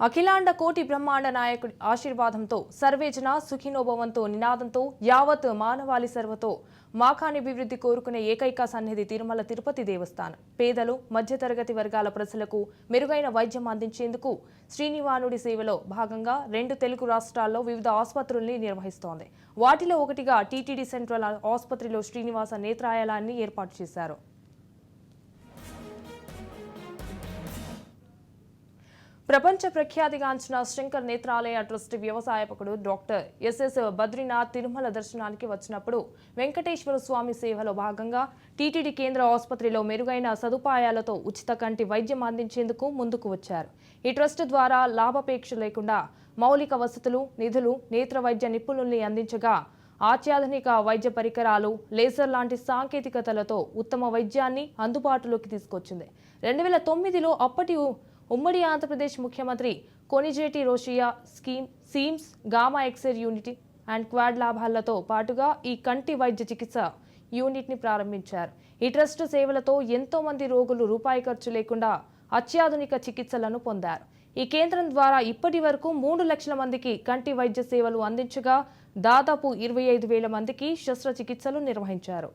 అఖిలాండ కోటి బ్రహ్మాండ నాయకుడి ఆశీర్వాదంతో సర్వేజన సుఖినోభవంతో నినాదంతో యావత్ మానవాళి సర్వతో మాఖానిభివృద్ధి కోరుకునే ఏకైక సన్నిధి తిరుమల తిరుపతి దేవస్థానం పేదలు మధ్యతరగతి వర్గాల ప్రజలకు మెరుగైన వైద్యం అందించేందుకు శ్రీనివానుడి సేవలో భాగంగా 2 తెలుగు రాష్ట్రాల్లో వివిధ ఆసుపత్రుల్ని నిర్వహిస్తోంది. వాటిలో ఒకటిగా టీటీడీ సెంట్రల్ ఆసుపత్రిలో శ్రీనివాస నేత్రాలయాన్ని ఏర్పాటు చేశారు. ప్రపంచ ప్రఖ్యాతిగాంచిన శంకర్ నేత్రాలయ ట్రస్ట్ వ్యవసాయకుడు డాక్టర్ ఎస్ఎస్ బద్రీనాథ్ తిరుమల దర్శనానికి వచ్చినప్పుడు వెంకటేశ్వర స్వామి సేవలో భాగంగా టీటీడీ కేంద్ర ఆసుపత్రిలో మెరుగైన సదుపాయాలతో ఉచిత కంటి వైద్యం అందించేందుకు ముందుకు వచ్చారు. ఈ ట్రస్ట్ ద్వారా లాభాపేక్ష లేకుండా మౌలిక వసతులు, నిధులు నేత్ర వైద్య నిపుణుల్ని అందించగా అత్యాధునిక వైద్య పరికరాలు, లేజర్ లాంటి సాంకేతికతలతో ఉత్తమ వైద్యాన్ని అందుబాటులోకి తీసుకొచ్చింది. 2009లో అప్పటి ఉమ్మడి ఆంధ్రప్రదేశ్ ముఖ్యమంత్రి Konijeti Rosaiah seems, gamma ఎక్సైర్ unit and quad లాభాలతో పాటుగా ఈ కంటి వైద్య చికిత్స యూనిట్ని ప్రారంభించారు. ఈ ట్రస్ట్ సేవలతో ఎంతో మంది రోగులు రూపాయి ఖర్చు లేకుండా అత్యాధునిక చికిత్సలను పొందారు. ఈ కేంద్రం ద్వారా ఇప్పటి వరకు 3 లక్షల మందికి కంటి వైద్య సేవలు అందించగా దాదాపు 25,000 మందికి శస్త్రచికిత్సలు నిర్వహించారు.